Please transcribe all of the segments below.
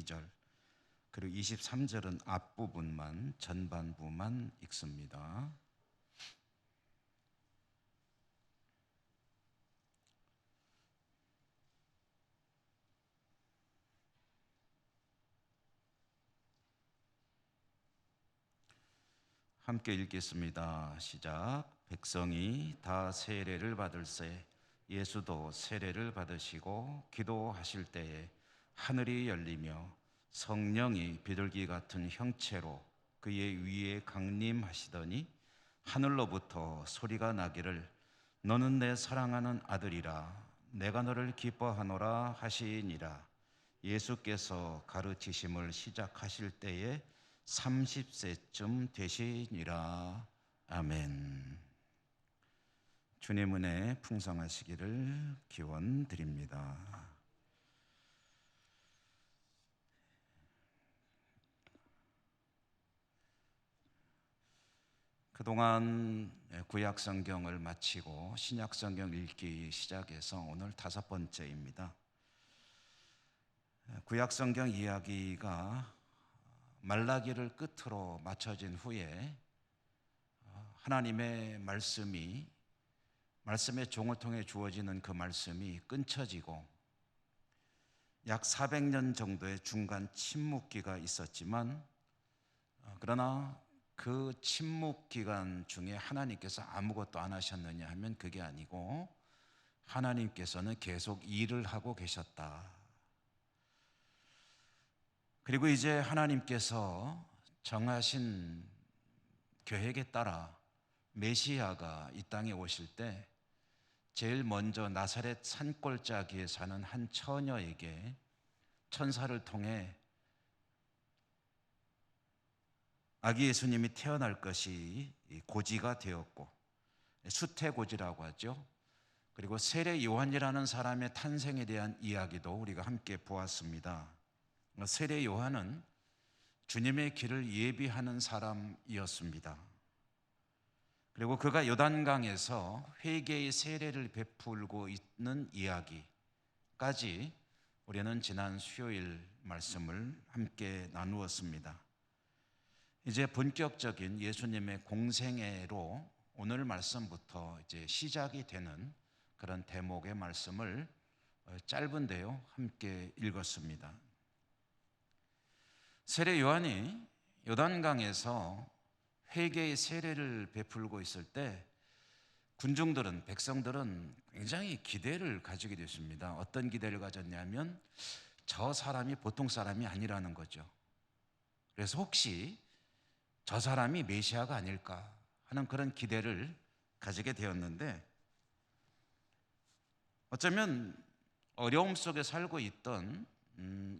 22절, 그리고 23절은 앞부분만, 전반부만 읽습니다. 함께 읽겠습니다. 시작. 백성이 다 세례를 받을새 예수도 세례를 받으시고 기도하실 때에 하늘이 열리며 성령이 비둘기 같은 형체로 그의 위에 강림하시더니 하늘로부터 소리가 나기를 너는 내 사랑하는 아들이라 내가 너를 기뻐하노라 하시니라. 예수께서 가르치심을 시작하실 때에 30세쯤 되시니라. 아멘. 주님 은혜 풍성하시기를 기원드립니다. 그동안 구약 성경을 마치고 신약 성경 읽기 시작해서 오늘 5번째입니다. 구약 성경 이야기가 말라기를 끝으로 마쳐진 후에 하나님의 말씀의 종을 통해 주어지는 그 말씀이 끊쳐지고 약 400년 정도의 중간 침묵기가 있었지만, 그러나 그 침묵 기간 중에 하나님께서 아무것도 안 하셨느냐 하면 그게 아니고 하나님께서는 계속 일을 하고 계셨다. 그리고 이제 하나님께서 정하신 계획에 따라 메시아가 이 땅에 오실 때 제일 먼저 나사렛 산골짜기에 사는 한 처녀에게 천사를 통해 아기 예수님이 태어날 것이 고지가 되었고, 수태고지라고 하죠. 그리고 세례 요한이라는 사람의 탄생에 대한 이야기도 우리가 함께 보았습니다. 세례 요한은 주님의 길을 예비하는 사람이었습니다. 그리고 그가 요단강에서 회개의 세례를 베풀고 있는 이야기까지 우리는 지난 수요일 말씀을 함께 나누었습니다. 이제 본격적인 예수님의 공생애로 오늘 말씀부터 이제 시작이 되는 그런 대목의 말씀을 짧은데요 함께 읽었습니다. 세례 요한이 요단강에서 회개의 세례를 베풀고 있을 때 군중들은, 백성들은 굉장히 기대를 가지게 됐습니다. 어떤 기대를 가졌냐면 저 사람이 보통 사람이 아니라는 거죠. 그래서 혹시 저 사람이 메시아가 아닐까 하는 그런 기대를 가지게 되었는데, 어쩌면 어려움 속에 살고 있던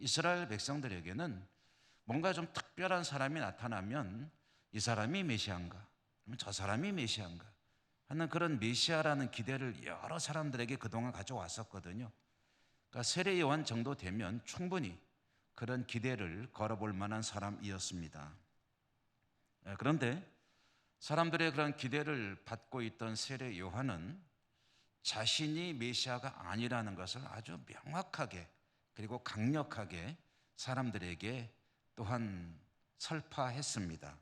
이스라엘 백성들에게는 뭔가 좀 특별한 사람이 나타나면 이 사람이 메시아인가, 저 사람이 메시아인가 하는 그런 메시아라는 기대를 여러 사람들에게 그동안 가져왔었거든요. 그러니까 세례 요한 정도 되면 충분히 그런 기대를 걸어볼 만한 사람이었습니다. 그런데 사람들의 그런 기대를 받고 있던 세례 요한은 자신이 메시아가 아니라는 것을 아주 명확하게 그리고 강력하게 사람들에게 또한 설파했습니다.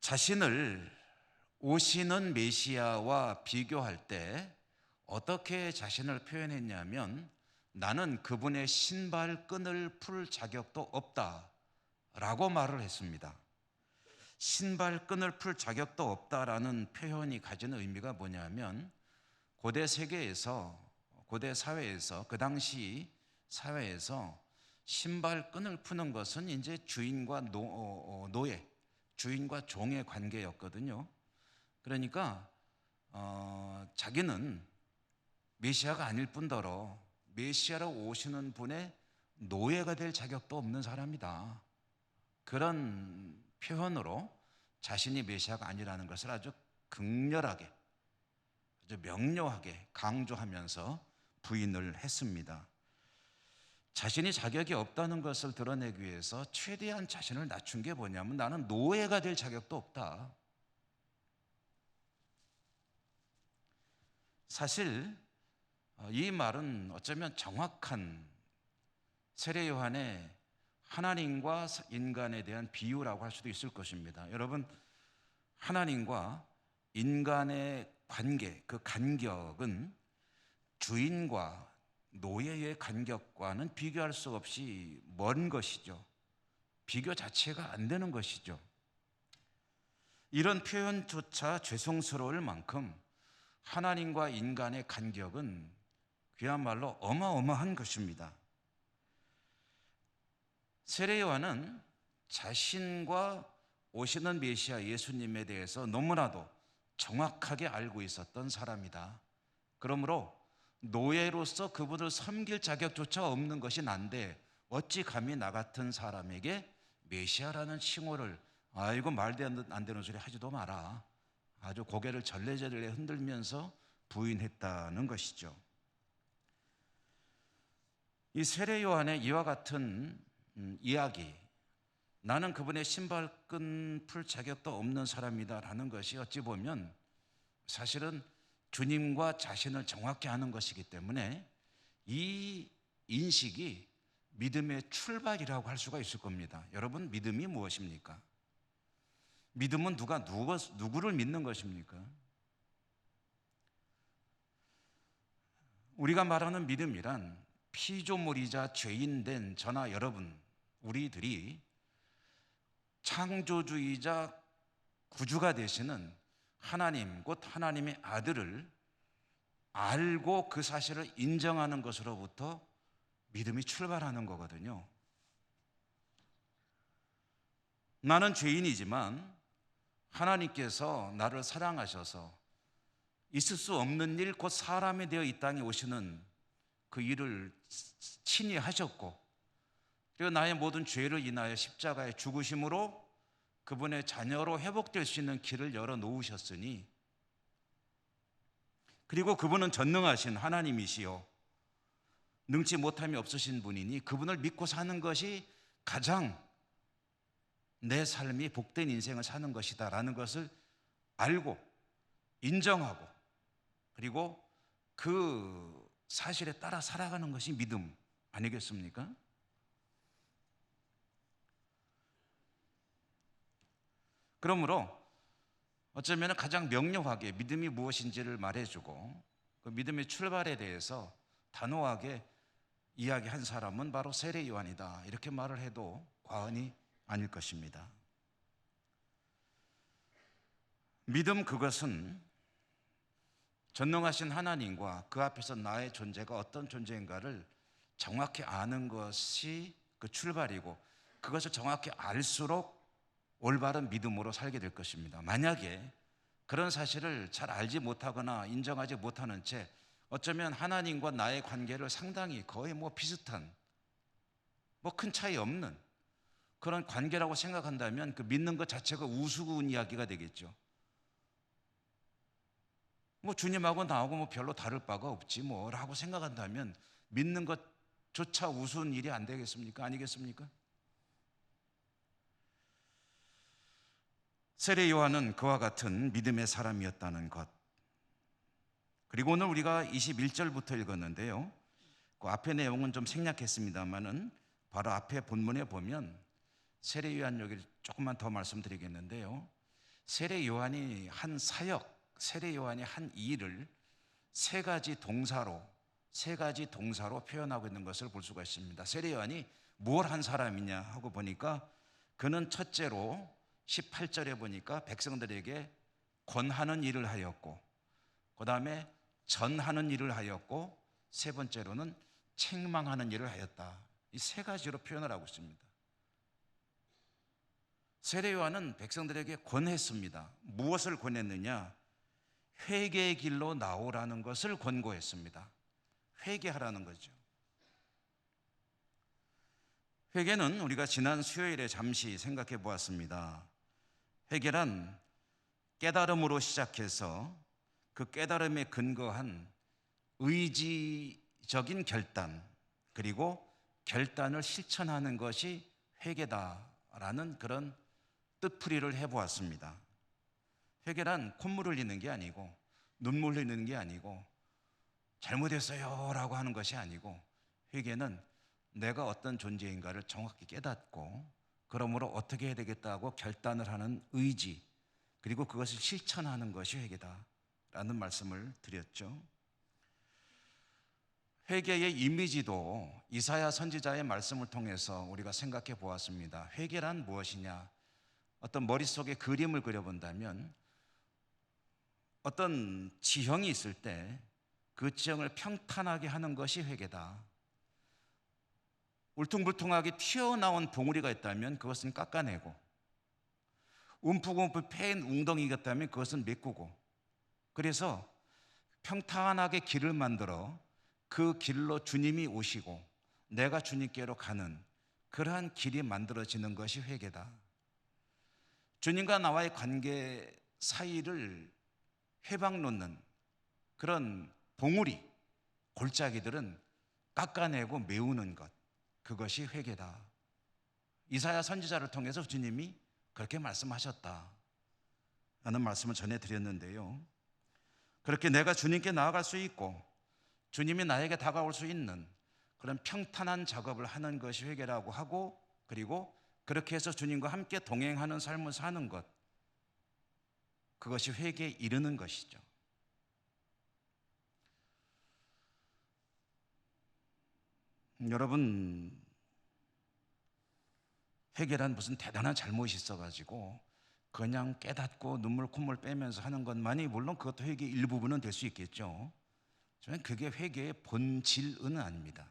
자신을 오시는 메시아와 비교할 때 어떻게 자신을 표현했냐면 나는 그분의 신발끈을 풀 자격도 없다 라고 말을 했습니다. 신발끈을 풀 자격도 없다라는 표현이 가지는 의미가 뭐냐면 고대 세계에서, 고대 사회에서, 그 당시 사회에서 신발끈을 푸는 것은 이제 주인과 노예, 주인과 종의 관계였거든요. 그러니까 자기는 메시아가 아닐 뿐더러 메시아로 오시는 분의 노예가 될 자격도 없는 사람이다. 그런 표현으로 자신이 메시아가 아니라는 것을 아주 극렬하게, 아주 명료하게 강조하면서 부인을 했습니다. 자신이 자격이 없다는 것을 드러내기 위해서 최대한 자신을 낮춘 게 뭐냐면 나는 노예가 될 자격도 없다. 사실 이 말은 어쩌면 정확한 세례 요한의 하나님과 인간에 대한 비유라고 할 수도 있을 것입니다. 여러분, 하나님과 인간의 관계, 그 간격은 주인과 노예의 간격과는 비교할 수 없이 먼 것이죠. 비교 자체가 안 되는 것이죠. 이런 표현조차 죄송스러울 만큼 하나님과 인간의 간격은 그야말로 어마어마한 것입니다. 세례 요한은 자신과 오시는 메시아 예수님에 대해서 너무나도 정확하게 알고 있었던 사람이다. 그러므로 노예로서 그분을 섬길 자격조차 없는 것이 난데 어찌 감히 나 같은 사람에게 메시아라는 칭호를, 이거 말도 안 되는 소리 하지도 마라, 아주 고개를 절레절레 흔들면서 부인했다는 것이죠. 이 세례 요한의 이와 같은 이야기, 나는 그분의 신발끈 풀 자격도 없는 사람이다라는 것이 어찌 보면 사실은 주님과 자신을 정확히 아는 것이기 때문에 이 인식이 믿음의 출발이라고 할 수가 있을 겁니다. 여러분, 믿음이 무엇입니까? 믿음은 누구를 믿는 것입니까? 우리가 말하는 믿음이란 피조물이자 죄인된 저나 여러분, 우리들이 창조주이자 구주가 되시는 하나님, 곧 하나님의 아들을 알고 그 사실을 인정하는 것으로부터 믿음이 출발하는 거거든요. 나는 죄인이지만 하나님께서 나를 사랑하셔서 있을 수 없는 일, 곧 사람이 되어 이 땅에 오시는 그 일을 친히 하셨고, 그리고 나의 모든 죄를 인하여 십자가의 죽으심으로 그분의 자녀로 회복될 수 있는 길을 열어놓으셨으니, 그리고 그분은 전능하신 하나님이시요 능치 못함이 없으신 분이니 그분을 믿고 사는 것이 가장 내 삶이 복된 인생을 사는 것이다 라는 것을 알고 인정하고, 그리고 그 사실에 따라 살아가는 것이 믿음 아니겠습니까? 그러므로 어쩌면 가장 명료하게 믿음이 무엇인지를 말해주고 그 믿음의 출발에 대해서 단호하게 이야기한 사람은 바로 세례 요한이다, 이렇게 말을 해도 과언이 아닐 것입니다. 믿음, 그것은 전능하신 하나님과 그 앞에서 나의 존재가 어떤 존재인가를 정확히 아는 것이 그 출발이고, 그것을 정확히 알수록 올바른 믿음으로 살게 될 것입니다. 만약에 그런 사실을 잘 알지 못하거나 인정하지 못하는 채 어쩌면 하나님과 나의 관계를 상당히 거의 비슷한, 큰 차이 없는 그런 관계라고 생각한다면 그 믿는 것 자체가 우스운 이야기가 되겠죠. 주님하고 나하고 별로 다를 바가 없지 라고 생각한다면 믿는 것조차 우스운 일이 안 되겠습니까? 아니겠습니까? 세례 요한은 그와 같은 믿음의 사람이었다는 것, 그리고 오늘 우리가 21절부터 읽었는데요, 그 앞의 내용은 좀 생략했습니다만은 바로 앞에 본문에 보면 세례 요한 여기를 조금만 더 말씀드리겠는데요, 세례 요한이 한 사역, 세례 요한이 한 일을 세 가지 동사로 표현하고 있는 것을 볼 수가 있습니다. 세례 요한이 뭘 한 사람이냐 하고 보니까 그는 첫째로 18절에 보니까 백성들에게 권하는 일을 하였고, 그 다음에 전하는 일을 하였고, 세 번째로는 책망하는 일을 하였다. 이 세 가지로 표현을 하고 있습니다. 세례 요한은 백성들에게 권했습니다. 무엇을 권했느냐? 회개의 길로 나오라는 것을 권고했습니다. 회개하라는 거죠. 회개는 우리가 지난 수요일에 잠시 생각해 보았습니다. 회개란 깨달음으로 시작해서 그 깨달음에 근거한 의지적인 결단, 그리고 결단을 실천하는 것이 회개다라는 그런 뜻풀이를 해보았습니다. 회개란 콧물 흘리는 게 아니고 눈물 흘리는 게 아니고 잘못했어요 라고 하는 것이 아니고, 회개는 내가 어떤 존재인가를 정확히 깨닫고 그러므로 어떻게 해야 되겠다고 결단을 하는 의지, 그리고 그것을 실천하는 것이 회개다라는 말씀을 드렸죠. 회개의 이미지도 이사야 선지자의 말씀을 통해서 우리가 생각해 보았습니다. 회개란 무엇이냐? 어떤 머릿속에 그림을 그려본다면 어떤 지형이 있을 때 그 지형을 평탄하게 하는 것이 회개다. 울퉁불퉁하게 튀어나온 봉우리가 있다면 그것은 깎아내고, 움푹움푹 패인 웅덩이가 있다면 그것은 메꾸고, 그래서 평탄하게 길을 만들어 그 길로 주님이 오시고 내가 주님께로 가는 그러한 길이 만들어지는 것이 회개다. 주님과 나와의 관계 사이를 회방 놓는 그런 봉우리, 골짜기들은 깎아내고 메우는 것, 그것이 회개다. 이사야 선지자를 통해서 주님이 그렇게 말씀하셨다 라는 말씀을 전해드렸는데요, 그렇게 내가 주님께 나아갈 수 있고 주님이 나에게 다가올 수 있는 그런 평탄한 작업을 하는 것이 회개라고 하고, 그리고 그렇게 해서 주님과 함께 동행하는 삶을 사는 것, 그것이 회개에 이르는 것이죠. 여러분, 회개란 무슨 대단한 잘못이 있어가지고 그냥 깨닫고 눈물 콧물 빼면서 하는 것만이, 물론 그것도 회개의 일부분은 될 수 있겠죠. 저는 그게 회개의 본질은 아닙니다.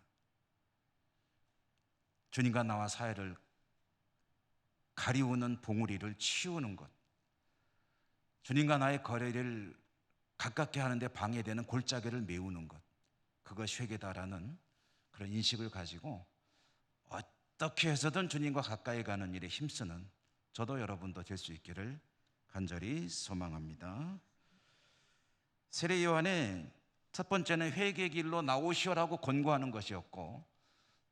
주님과 나와 사이를 가리우는 봉우리를 치우는 것, 주님과 나의 거래를 가깝게 하는데 방해되는 골짜기를 메우는 것, 그것이 회개다라는 그런 인식을 가지고 어떻게 해서든 주님과 가까이 가는 일에 힘쓰는 저도 여러분도 될 수 있기를 간절히 소망합니다. 세례 요한의 첫 번째는 회개의 길로 나오시오라고 권고하는 것이었고,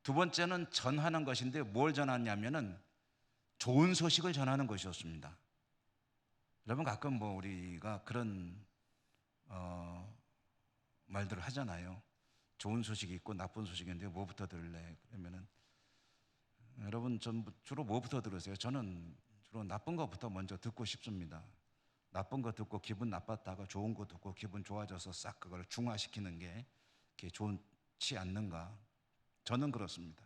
두 번째는 전하는 것인데 뭘 전하냐면은 좋은 소식을 전하는 것이었습니다. 여러분, 가끔 우리가 그런 말들을 하잖아요. 좋은 소식이 있고 나쁜 소식이 있는데 뭐부터 들을래? 그러면은 여러분, 전 주로 뭐부터 들으세요? 저는 주로 나쁜 것부터 먼저 듣고 싶습니다. 나쁜 거 듣고 기분 나빴다가 좋은 거 듣고 기분 좋아져서 싹 그걸 중화시키는 게 그게 좋지 않는가? 저는 그렇습니다.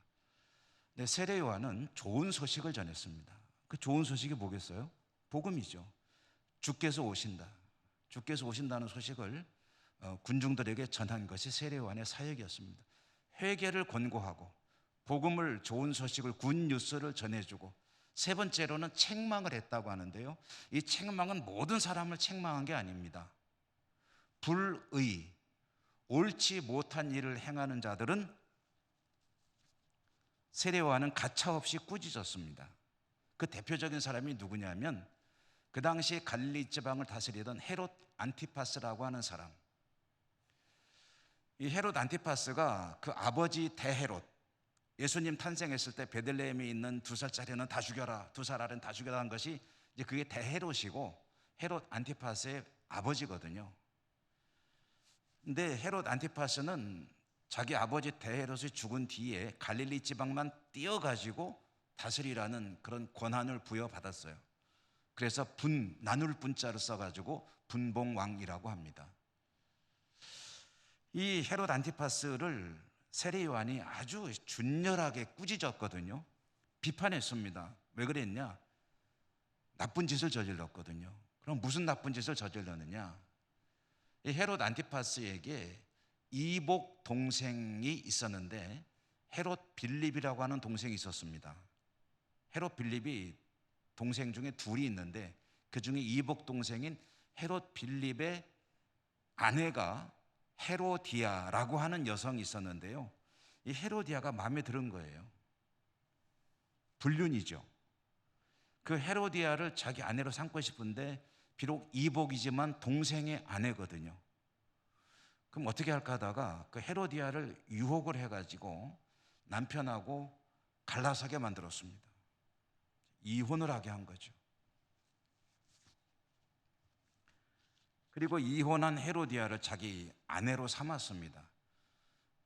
근데 세례 요한은 좋은 소식을 전했습니다. 그 좋은 소식이 뭐겠어요? 복음이죠. 주께서 오신다. 주께서 오신다는 소식을 군중들에게 전한 것이 세례 요한의 사역이었습니다. 회개를 권고하고 복음을, 좋은 소식을, 굿뉴스를 전해주고, 세 번째로는 책망을 했다고 하는데요, 이 책망은 모든 사람을 책망한 게 아닙니다. 불의, 옳지 못한 일을 행하는 자들은 세례 요한은 가차없이 꾸짖었습니다. 그 대표적인 사람이 누구냐면 그 당시 갈릴리 지방을 다스리던 헤롯 안티파스라고 하는 사람. 이 헤롯 안티파스가 그 아버지 대헤롯, 예수님 탄생했을 때 베들레헴에 있는 2살짜리는 다 죽여라, 2살 아래는 다 죽여라 한 것이 이제 그게 대헤롯이고 헤롯 안티파스의 아버지거든요. 근데 헤롯 안티파스는 자기 아버지 대헤롯이 죽은 뒤에 갈릴리 지방만 띄어가지고 다스리라는 그런 권한을 부여받았어요. 그래서 나눌 분자를 써가지고 분봉왕이라고 합니다. 이 헤롯 안티파스를 세례 요한이 아주 준열하게 꾸짖었거든요. 비판했습니다. 왜 그랬냐? 나쁜 짓을 저질렀거든요. 그럼 무슨 나쁜 짓을 저질렀느냐? 이 헤롯 안티파스에게 이복 동생이 있었는데 헤롯 빌립이라고 하는 동생이 있었습니다. 헤롯 빌립이 동생 중에 둘이 있는데 그 중에 이복 동생인 헤롯 빌립의 아내가 헤로디아라고 하는 여성이 있었는데요, 이 헤로디아가 마음에 들은 거예요. 불륜이죠. 그 헤로디아를 자기 아내로 삼고 싶은데 비록 이복이지만 동생의 아내거든요. 그럼 어떻게 할까 하다가 그 헤로디아를 유혹을 해가지고 남편하고 갈라서게 만들었습니다. 이혼을 하게 한 거죠. 그리고 이혼한 헤로디아를 자기 아내로 삼았습니다.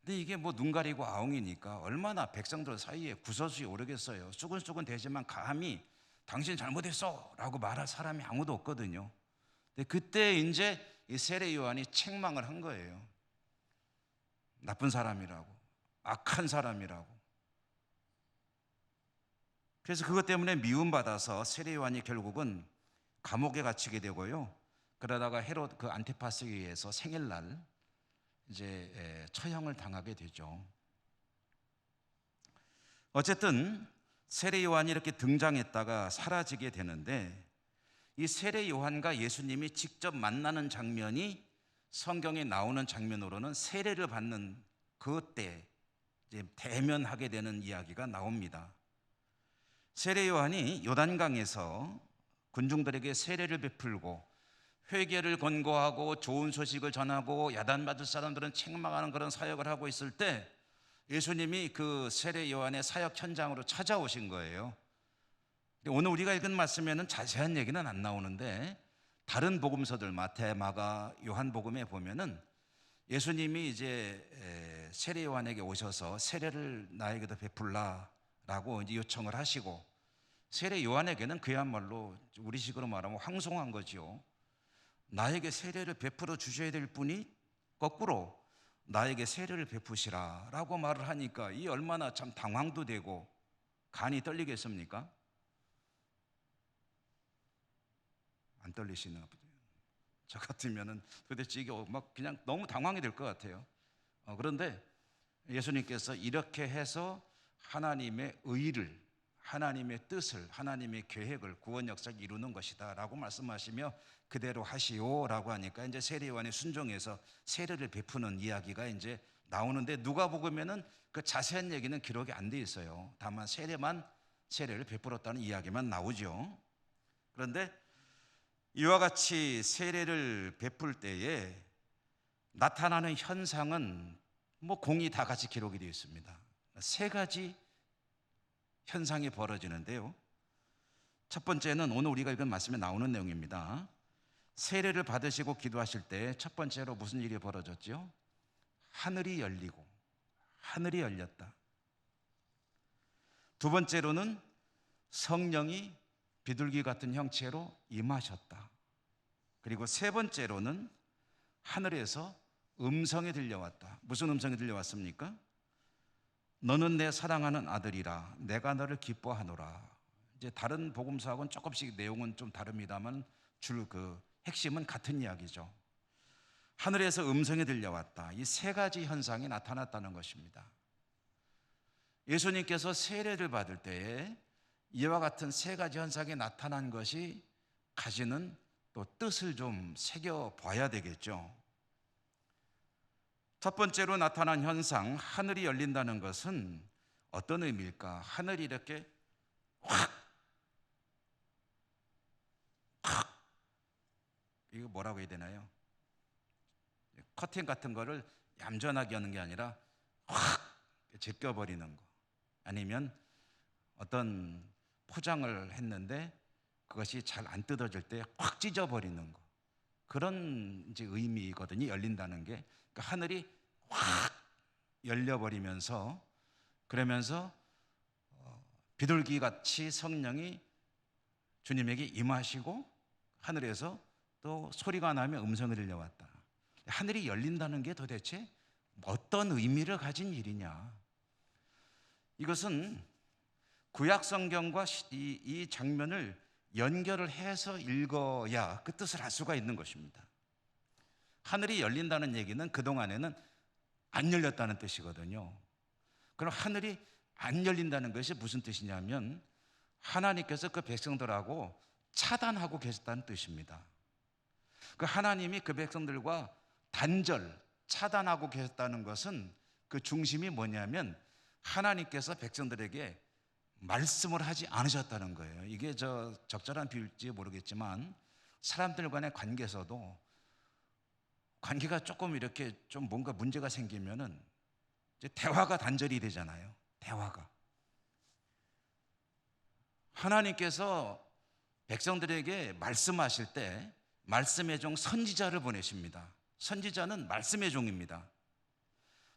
근데 이게 뭐 눈 가리고 아웅이니까 얼마나 백성들 사이에 구설수에 오르겠어요. 수근수근 되지만 감히 당신 잘못했어 라고 말할 사람이 아무도 없거든요. 근데 그때 이제 이 세례 요한이 책망을 한 거예요. 나쁜 사람이라고, 악한 사람이라고. 그래서 그것 때문에 미움받아서 세례 요한이 결국은 감옥에 갇히게 되고요. 그러다가 헤롯 그 안티파스에 의해서 생일날 이제 처형을 당하게 되죠. 어쨌든 세례 요한이 이렇게 등장했다가 사라지게 되는데, 이 세례 요한과 예수님이 직접 만나는 장면이 성경에 나오는 장면으로는 세례를 받는 그때 이제 대면하게 되는 이야기가 나옵니다. 세례 요한이 요단강에서 군중들에게 세례를 베풀고 회개를 권고하고 좋은 소식을 전하고 야단받을 사람들은 책망하는 그런 사역을 하고 있을 때 예수님이 그 세례 요한의 사역 현장으로 찾아오신 거예요. 오늘 우리가 읽은 말씀에는 자세한 얘기는 안 나오는데 다른 복음서들 마태, 마가, 요한복음에 보면은 예수님이 이제 세례 요한에게 오셔서 세례를 나에게도 베풀라라고 이제 요청을 하시고, 세례 요한에게는 그야말로 우리식으로 말하면 황송한 거지요. 나에게 세례를 베풀어 주셔야 될 분이 거꾸로 나에게 세례를 베푸시라라고 말을 하니까 이 얼마나 참 당황도 되고 간이 떨리겠습니까? 안 떨리시나 보죠. 저 같으면은 도대체 이게 막 그냥 너무 당황이 될 것 같아요. 그런데 예수님께서 이렇게 해서 하나님의 의를, 하나님의 뜻을, 하나님의 계획을, 구원 역사를 이루는 것이다 라고 말씀하시며 그대로 하시오 라고 하니까 이제 세례 요한이 순종해서 세례를 베푸는 이야기가 이제 나오는데, 누가복음에는 그 자세한 얘기는 기록이 안 돼 있어요. 다만 세례를 베풀었다는 이야기만 나오죠. 그런데 이와 같이 세례를 베풀 때에 나타나는 현상은 뭐 공이 다 같이 기록이 되어 있습니다. 세 가지 현상이 벌어지는데요. 첫 번째는 오늘 우리가 읽은 말씀에 나오는 내용입니다. 세례를 받으시고 기도하실 때 첫 번째로 무슨 일이 벌어졌죠? 하늘이 열렸다. 두 번째로는 성령이 비둘기 같은 형체로 임하셨다. 그리고 세 번째로는 하늘에서 음성이 들려왔다. 무슨 음성이 들려왔습니까? 너는 내 사랑하는 아들이라 내가 너를 기뻐하노라. 이제 다른 복음서하고는 조금씩 내용은 좀 다릅니다만 그 핵심은 같은 이야기죠. 하늘에서 음성이 들려왔다. 이 세 가지 현상이 나타났다는 것입니다. 예수님께서 세례를 받을 때에 이와 같은 세 가지 현상이 나타난 것이 가지는 또 뜻을 좀 새겨봐야 되겠죠. 첫 번째로 나타난 현상, 하늘이 열린다는 것은 어떤 의미일까? 하늘이 이렇게 확, 이거 뭐라고 해야 되나요? 커튼 같은 거를 얌전하게 하는 게 아니라 확 제껴버리는 거. 아니면 어떤 포장을 했는데 그것이 잘 안 뜯어질 때 확 찢어버리는 거. 그런 이제 의미거든요. 열린다는 게. 그러니까 하늘이 확 열려버리면서, 그러면서 비둘기 같이 성령이 주님에게 임하시고 하늘에서 또 소리가 나며 음성이 들려왔다. 하늘이 열린다는 게 도대체 어떤 의미를 가진 일이냐? 이것은 구약 성경과 이 장면을 연결을 해서 읽어야 그 뜻을 알 수가 있는 것입니다. 하늘이 열린다는 얘기는 그동안에는 안 열렸다는 뜻이거든요. 그럼 하늘이 안 열린다는 것이 무슨 뜻이냐면 하나님께서 그 백성들하고 차단하고 계셨다는 뜻입니다. 그 하나님이 그 백성들과 차단하고 계셨다는 것은 그 중심이 뭐냐면 하나님께서 백성들에게 말씀을 하지 않으셨다는 거예요. 이게 적절한 비유일지 모르겠지만 사람들 간의 관계에서도 관계가 조금 이렇게 좀 뭔가 문제가 생기면은 이제 대화가 단절이 되잖아요. 대화가. 하나님께서 백성들에게 말씀하실 때 말씀의 종 선지자를 보내십니다. 선지자는 말씀의 종입니다.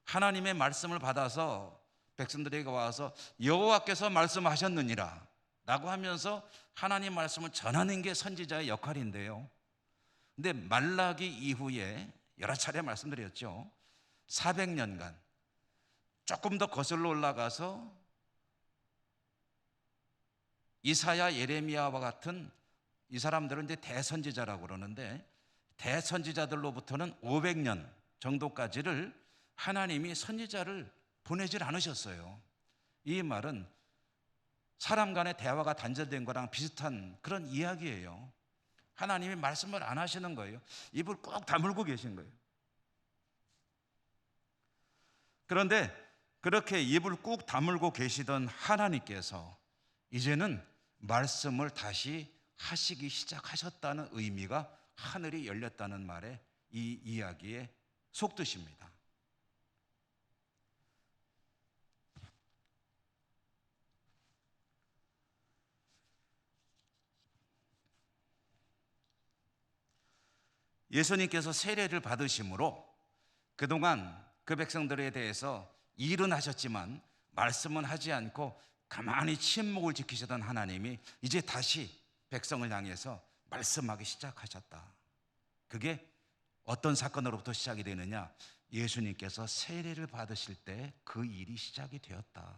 하나님의 말씀을 받아서 백성들에게 와서 여호와께서 말씀하셨느니라 라고 하면서 하나님 말씀을 전하는 게 선지자의 역할인데요. 근데 말라기 이후에 여러 차례 말씀드렸죠. 400년간 조금 더 거슬러 올라가서 이사야, 예레미야와 같은 이 사람들은 이제 대선지자라고 그러는데, 대선지자들로부터는 500년 정도까지를 하나님이 선지자를 보내질 않으셨어요. 이 말은 사람 간의 대화가 단절된 거랑 비슷한 그런 이야기예요. 하나님이 말씀을 안 하시는 거예요. 입을 꼭 다물고 계신 거예요. 그런데 그렇게 입을 꾹 다물고 계시던 하나님께서 이제는 말씀을 다시 하시기 시작하셨다는 의미가 하늘이 열렸다는 말에 이 이야기의 속뜻입니다. 예수님께서 세례를 받으심으로 그동안 그 백성들에 대해서 일은 하셨지만 말씀은 하지 않고 가만히 침묵을 지키시던 하나님이 이제 다시 백성을 향해서 말씀하기 시작하셨다. 그게 어떤 사건으로부터 시작이 되느냐? 예수님께서 세례를 받으실 때 그 일이 시작이 되었다.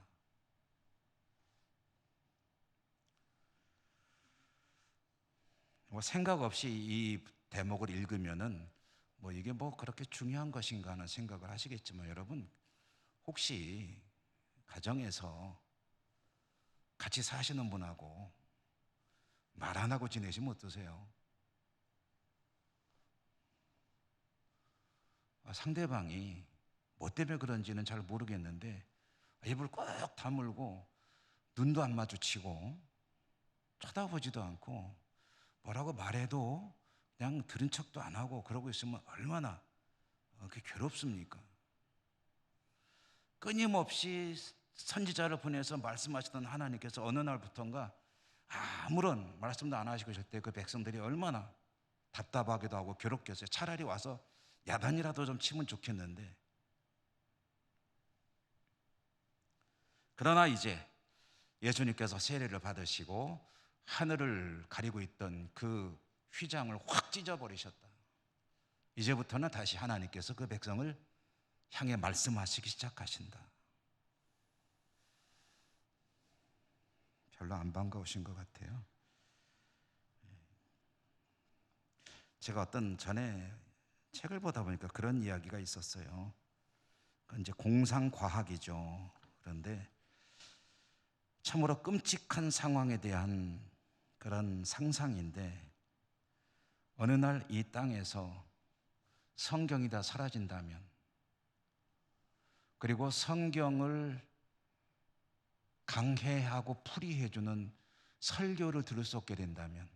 생각 없이 이 대목을 읽으면은 이게 그렇게 중요한 것인가 하는 생각을 하시겠지만, 여러분 혹시 가정에서 같이 사시는 분하고 말 안 하고 지내시면 어떠세요? 상대방이 뭐 때문에 그런지는 잘 모르겠는데 입을 꼭 다물고 눈도 안 마주치고 쳐다보지도 않고 뭐라고 말해도 그냥 들은 척도 안 하고 그러고 있으면 얼마나 그게 괴롭습니까? 끊임없이 선지자를 보내서 말씀하시던 하나님께서 어느 날부턴가 아무런 말씀도 안 하시고 있을 때 그 백성들이 얼마나 답답하기도 하고 괴롭겠어요. 차라리 와서 야단이라도 좀 치면 좋겠는데. 그러나 이제 예수님께서 세례를 받으시고 하늘을 가리고 있던 그 휘장을 확 찢어버리셨다. 이제부터는 다시 하나님께서 그 백성을 향해 말씀하시기 시작하신다. 별로 안 반가우신 것 같아요. 제가 어떤 전에 책을 보다 보니까 그런 이야기가 있었어요. 이제 공상과학이죠. 그런데 참으로 끔찍한 상황에 대한 그런 상상인데, 어느 날 이 땅에서 성경이 다 사라진다면, 그리고 성경을 강해하고 풀이해주는 설교를 들을 수 없게 된다면,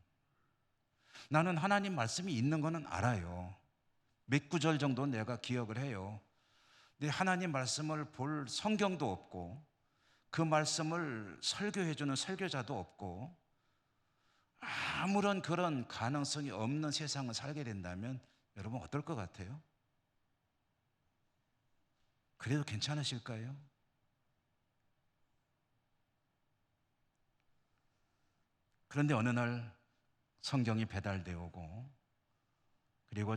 나는 하나님 말씀이 있는 거는 알아요. 몇 구절 정도는 내가 기억을 해요. 근데 하나님 말씀을 볼 성경도 없고 그 말씀을 설교해주는 설교자도 없고 아무런 그런 가능성이 없는 세상을 살게 된다면 여러분 어떨 것 같아요? 그래도 괜찮으실까요? 그런데 어느 날 성경이 배달되어 오고, 그리고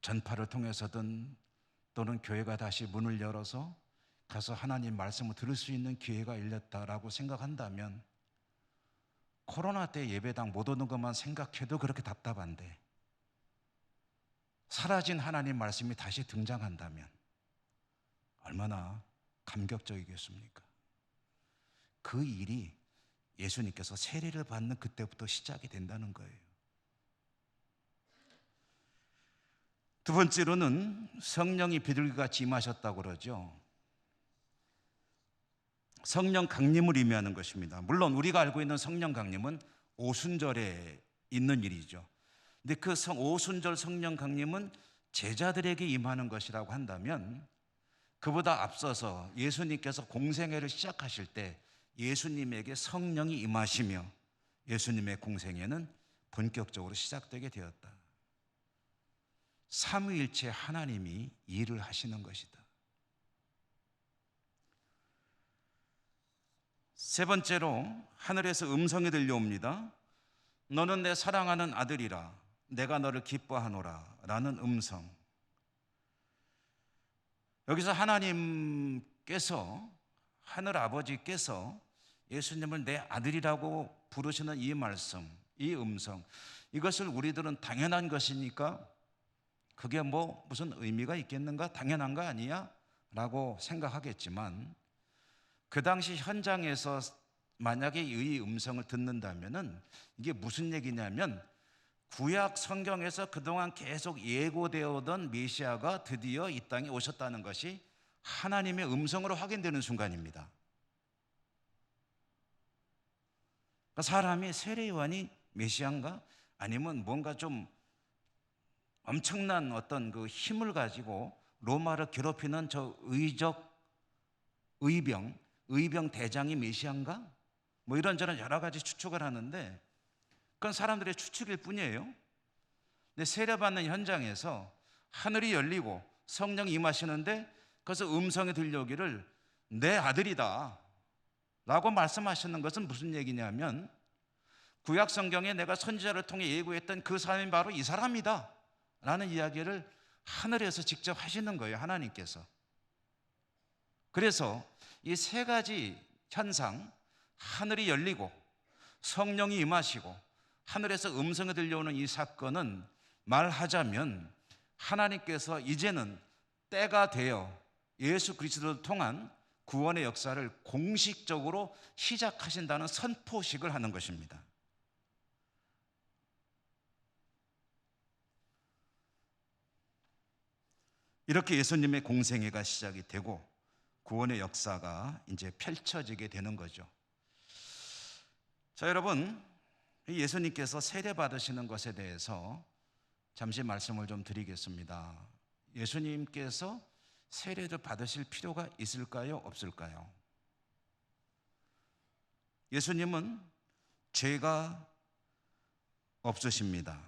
전파를 통해서든 또는 교회가 다시 문을 열어서 가서 하나님 말씀을 들을 수 있는 기회가 열렸다라고 생각한다면, 코로나 때 예배당 못 오는 것만 생각해도 그렇게 답답한데 사라진 하나님 말씀이 다시 등장한다면 얼마나 감격적이겠습니까? 그 일이 예수님께서 세례를 받는 그때부터 시작이 된다는 거예요. 두 번째로는 성령이 비둘기같이 임하셨다고 그러죠. 성령 강림을 의미하는 것입니다. 물론 우리가 알고 있는 성령 강림은 오순절에 있는 일이죠. 근데 그 오순절 성령 강림은 제자들에게 임하는 것이라고 한다면, 그보다 앞서서 예수님께서 공생애를 시작하실 때 예수님에게 성령이 임하시며 예수님의 공생애는 본격적으로 시작되게 되었다. 삼위일체 하나님이 일을 하시는 것이다. 세 번째로 하늘에서 음성이 들려옵니다. 너는 내 사랑하는 아들이라 내가 너를 기뻐하노라 라는 음성. 여기서 하나님께서, 하늘 아버지께서 예수님을 내 아들이라고 부르시는 이 말씀, 이 음성, 이것을 우리들은 당연한 것이니까 그게 무슨 의미가 있겠는가? 당연한 거 아니야? 라고 생각하겠지만 그 당시 현장에서 만약에 이 음성을 듣는다면은 이게 무슨 얘기냐면 구약 성경에서 그동안 계속 예고되어 오던 메시아가 드디어 이 땅에 오셨다는 것이 하나님의 음성으로 확인되는 순간입니다. 그러니까 사람이 세례 요한이 메시아인가? 아니면 뭔가 좀 엄청난 어떤 그 힘을 가지고 로마를 괴롭히는 저 의병 대장이 메시아인가? 이런저런 여러 가지 추측을 하는데 그건 사람들의 추측일 뿐이에요. 근데 세례받는 현장에서 하늘이 열리고 성령이 임하시는데 그래서 음성이 들려오기를 내 아들이다 라고 말씀하시는 것은 무슨 얘기냐면 구약 성경에 내가 선지자를 통해 예고했던 그 사람이 바로 이 사람이다 라는 이야기를 하늘에서 직접 하시는 거예요, 하나님께서. 그래서 이 세 가지 현상, 하늘이 열리고 성령이 임하시고 하늘에서 음성이 들려오는 이 사건은 말하자면 하나님께서 이제는 때가 되어 예수 그리스도를 통한 구원의 역사를 공식적으로 시작하신다는 선포식을 하는 것입니다. 이렇게 예수님의 공생애가 시작이 되고 구원의 역사가 이제 펼쳐지게 되는 거죠. 자, 여러분, 예수님께서 세례 받으시는 것에 대해서 잠시 말씀을 좀 드리겠습니다. 예수님께서 세례를 받으실 필요가 있을까요? 없을까요? 예수님은 죄가 없으십니다.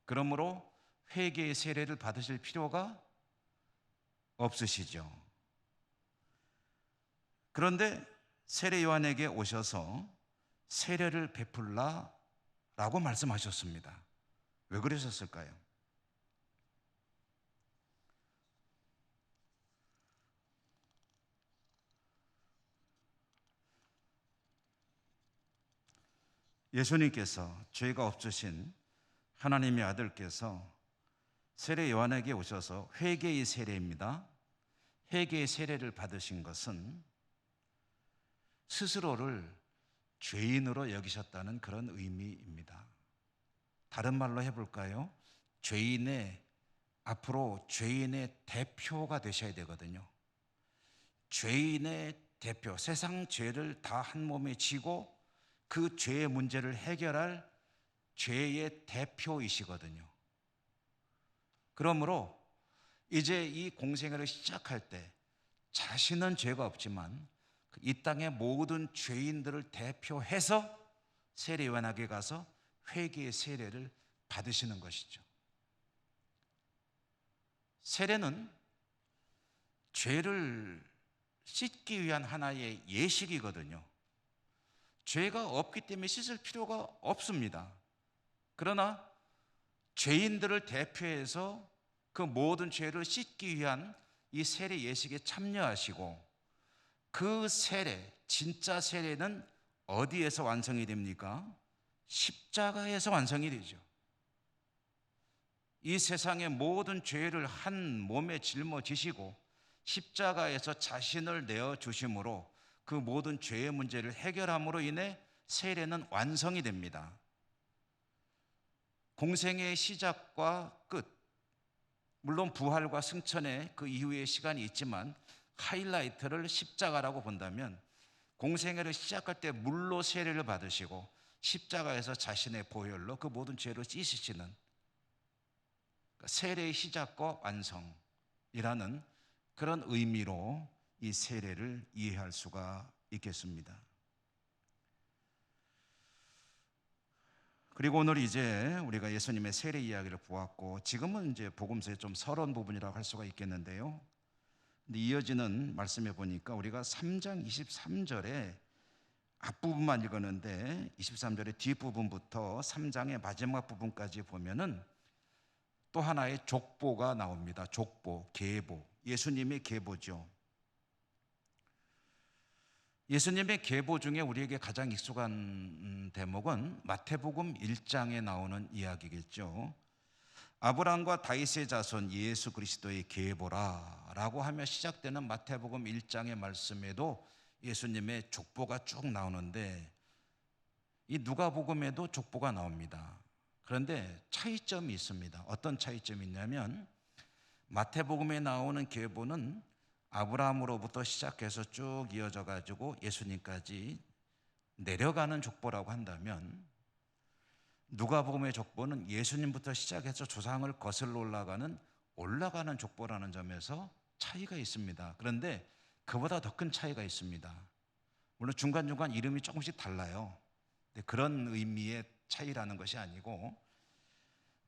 그러므로 회개의 세례를 받으실 필요가 없으시죠. 그런데 세례 요한에게 오셔서 세례를 베풀라라고 말씀하셨습니다. 왜 그러셨을까요? 예수님께서 죄가 없으신 하나님의 아들께서 세례 요한에게 오셔서 회개의 세례입니다. 회개의 세례를 받으신 것은 스스로를 죄인으로 여기셨다는 그런 의미입니다. 다른 말로 해볼까요? 앞으로 죄인의 대표가 되셔야 되거든요. 죄인의 대표, 세상 죄를 다 한 몸에 지고 그 죄의 문제를 해결할 죄의 대표이시거든요. 그러므로 이제 이 공생애를 시작할 때 자신은 죄가 없지만 이 땅의 모든 죄인들을 대표해서 세례 요한에게 가서 회개의 세례를 받으시는 것이죠. 세례는 죄를 씻기 위한 하나의 예식이거든요. 죄가 없기 때문에 씻을 필요가 없습니다. 그러나 죄인들을 대표해서 그 모든 죄를 씻기 위한 이 세례 예식에 참여하시고 그 세례, 진짜 세례는 어디에서 완성이 됩니까? 십자가에서 완성이 되죠. 이 세상의 모든 죄를 한 몸에 짊어지시고 십자가에서 자신을 내어주심으로 그 모든 죄의 문제를 해결함으로 인해 세례는 완성이 됩니다. 공생애의 시작과 끝, 물론 부활과 승천의 그 이후의 시간이 있지만 하이라이트를 십자가라고 본다면 공생애를 시작할 때 물로 세례를 받으시고 십자가에서 자신의 보혈로 그 모든 죄를 씻으시는 세례의 시작과 완성이라는 그런 의미로 이 세례를 이해할 수가 있겠습니다. 그리고 오늘 이제 우리가 예수님의 세례 이야기를 보았고, 지금은 이제 복음서의 좀 서론 부분이라고 할 수가 있겠는데요. 근데 이어지는 말씀에 보니까 우리가 3장 23절에 앞부분만 읽었는데 23절의 뒷부분부터 3장의 마지막 부분까지 보면은 또 하나의 족보가 나옵니다. 족보, 계보. 예수님의 계보죠. 예수님의 계보 중에 우리에게 가장 익숙한 대목은 마태복음 1장에 나오는 이야기겠죠. 아브라함과 다윗의 자손 예수 그리스도의 계보라 라고 하며 시작되는 마태복음 1장의 말씀에도 예수님의 족보가 쭉 나오는데, 이 누가복음에도 족보가 나옵니다. 그런데 차이점이 있습니다. 어떤 차이점이 있냐면, 마태복음에 나오는 계보는 아브라함으로부터 시작해서 쭉 이어져 가지고 예수님까지 내려가는 족보라고 한다면, 누가복음의 족보는 예수님부터 시작해서 조상을 거슬러 올라가는 족보라는 점에서 차이가 있습니다. 그런데 그보다 더 큰 차이가 있습니다. 물론 중간중간 이름이 조금씩 달라요. 근데 그런 의미의 차이라는 것이 아니고,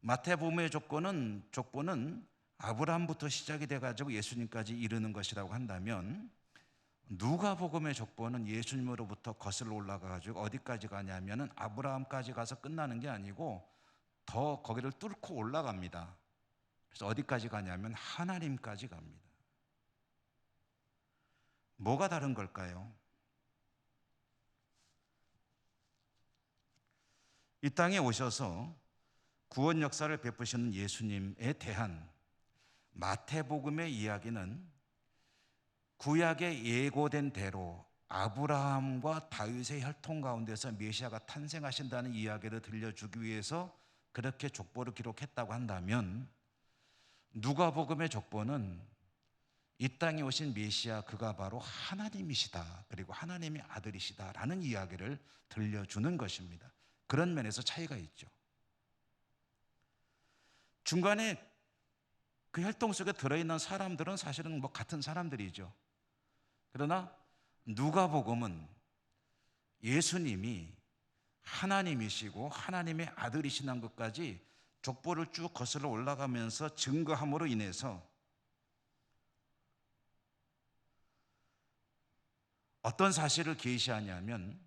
마태복음의 족보는 아브라함부터 시작이 돼가지고 예수님까지 이르는 것이라고 한다면, 누가복음의 족보는 예수님으로부터 거슬러 올라가가지고 어디까지 가냐면은 아브라함까지 가서 끝나는 게 아니고 더 거기를 뚫고 올라갑니다. 그래서 어디까지 가냐면 하나님까지 갑니다. 뭐가 다른 걸까요? 이 땅에 오셔서 구원 역사를 베푸시는 예수님에 대한 마태복음의 이야기는 구약에 예고된 대로 아브라함과 다윗의 혈통 가운데서 메시아가 탄생하신다는 이야기를 들려주기 위해서 그렇게 족보를 기록했다고 한다면, 누가복음의 족보는 이 땅에 오신 메시아, 그가 바로 하나님이시다, 그리고 하나님의 아들이시다라는 이야기를 들려주는 것입니다. 그런 면에서 차이가 있죠. 중간에 그 혈통 속에 들어있는 사람들은 사실은 같은 사람들이죠. 그러나 누가복음은 예수님이 하나님이시고 하나님의 아들이시는 것까지 족보를 쭉 거슬러 올라가면서 증거함으로 인해서 어떤 사실을 계시하냐면,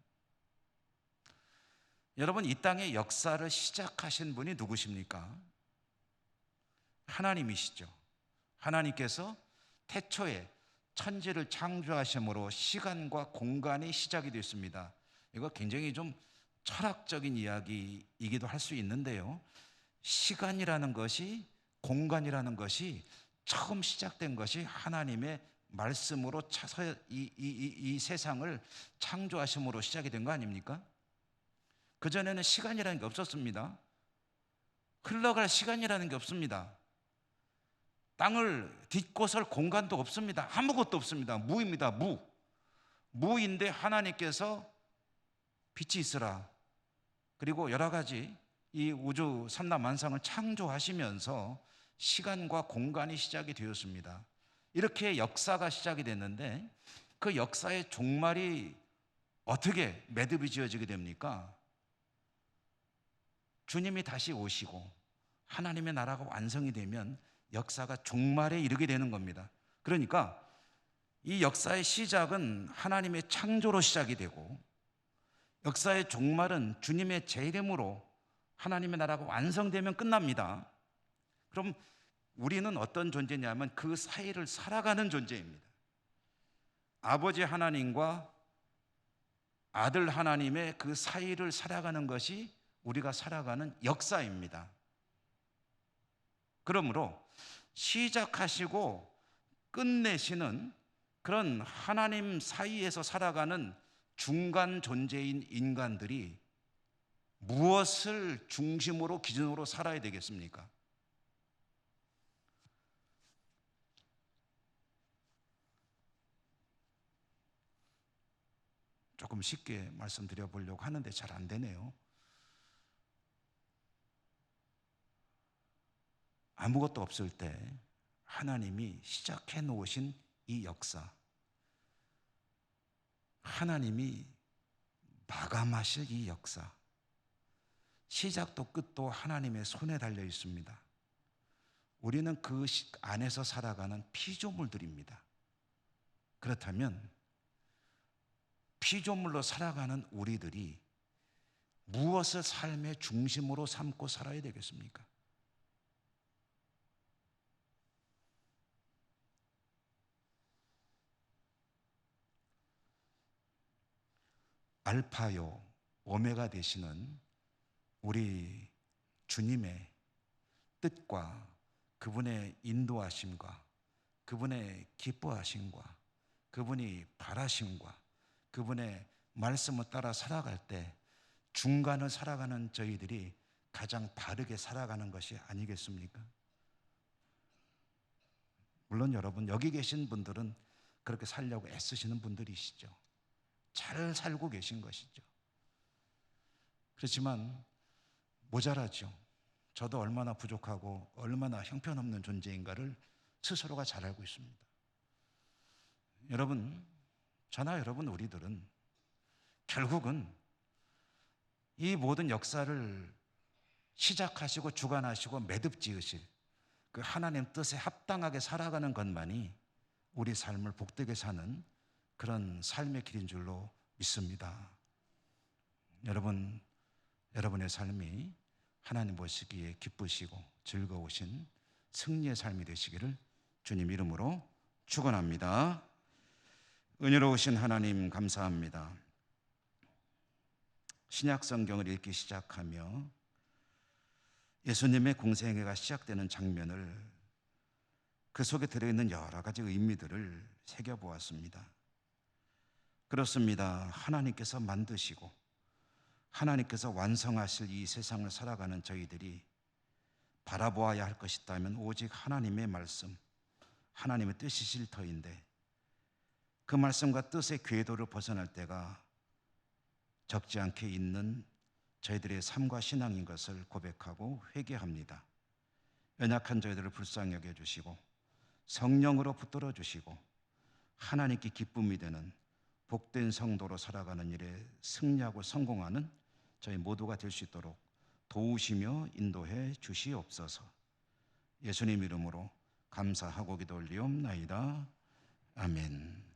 여러분, 이 땅의 역사를 시작하신 분이 누구십니까? 하나님이시죠. 하나님께서 태초에 천지를 창조하심으로 시간과 공간이 시작이 됐습니다. 이거 굉장히 좀 철학적인 이야기이기도 할 수 있는데요. 시간이라는 것이, 공간이라는 것이 처음 시작된 것이 하나님의 말씀으로 차서 이 세상을 창조하심으로 시작이 된 거 아닙니까? 그전에는 시간이라는 게 없었습니다. 흘러갈 시간이라는 게 없습니다. 땅을 딛고 설 공간도 없습니다. 아무것도 없습니다. 무입니다. 무인데 하나님께서 빛이 있으라, 그리고 여러 가지 이 우주 삼라만상을 창조하시면서 시간과 공간이 시작이 되었습니다. 이렇게 역사가 시작이 됐는데, 그 역사의 종말이 어떻게 매듭이 지어지게 됩니까? 주님이 다시 오시고 하나님의 나라가 완성이 되면 역사가 종말에 이르게 되는 겁니다. 그러니까 이 역사의 시작은 하나님의 창조로 시작이 되고, 역사의 종말은 주님의 재림으로 하나님의 나라가 완성되면 끝납니다. 그럼 우리는 어떤 존재냐면 그 사이를 살아가는 존재입니다. 아버지 하나님과 아들 하나님의 그 사이를 살아가는 것이 우리가 살아가는 역사입니다. 그러므로 시작하시고 끝내시는 그런 하나님 사이에서 살아가는 중간 존재인 인간들이 무엇을 중심으로 기준으로 살아야 되겠습니까? 조금 쉽게 말씀드려 보려고 하는데 잘 안 되네요. 아무것도 없을 때 하나님이 시작해 놓으신 이 역사, 하나님이 마감하실 이 역사, 시작도 끝도 하나님의 손에 달려 있습니다. 우리는 그 안에서 살아가는 피조물들입니다. 그렇다면 피조물로 살아가는 우리들이 무엇을 삶의 중심으로 삼고 살아야 되겠습니까? 알파요 오메가 되시는 우리 주님의 뜻과 그분의 인도하심과 그분의 기뻐하심과 그분이 바라심과 그분의 말씀을 따라 살아갈 때 중간을 살아가는 저희들이 가장 바르게 살아가는 것이 아니겠습니까? 물론 여러분 여기 계신 분들은 그렇게 살려고 애쓰시는 분들이시죠. 잘 살고 계신 것이죠. 그렇지만 모자라죠. 저도 얼마나 부족하고 얼마나 형편없는 존재인가를 스스로가 잘 알고 있습니다. 여러분, 저나 여러분 우리들은 결국은 이 모든 역사를 시작하시고 주관하시고 매듭 지으실 그 하나님 뜻에 합당하게 살아가는 것만이 우리 삶을 복되게 사는 그런 삶의 길인 줄로 믿습니다. 여러분, 여러분의 삶이 하나님 보시기에 기쁘시고 즐거우신 승리의 삶이 되시기를 주님 이름으로 축원합니다. 은혜로우신 하나님 감사합니다. 신약 성경을 읽기 시작하며 예수님의 공생애가 시작되는 장면을 그 속에 들어있는 여러 가지 의미들을 새겨보았습니다. 그렇습니다. 하나님께서 만드시고 하나님께서 완성하실 이 세상을 살아가는 저희들이 바라보아야 할 것이 있다면 오직 하나님의 말씀, 하나님의 뜻이실 터인데 그 말씀과 뜻의 궤도를 벗어날 때가 적지 않게 있는 저희들의 삶과 신앙인 것을 고백하고 회개합니다. 연약한 저희들을 불쌍히 여겨주시고 성령으로 붙들어 주시고 하나님께 기쁨이 되는 복된 성도로 살아가는 일에 승리하고 성공하는 저희 모두가 될 수 있도록 도우시며 인도해 주시옵소서. 예수님 이름으로 감사하고 기도 올리옵나이다. 아멘.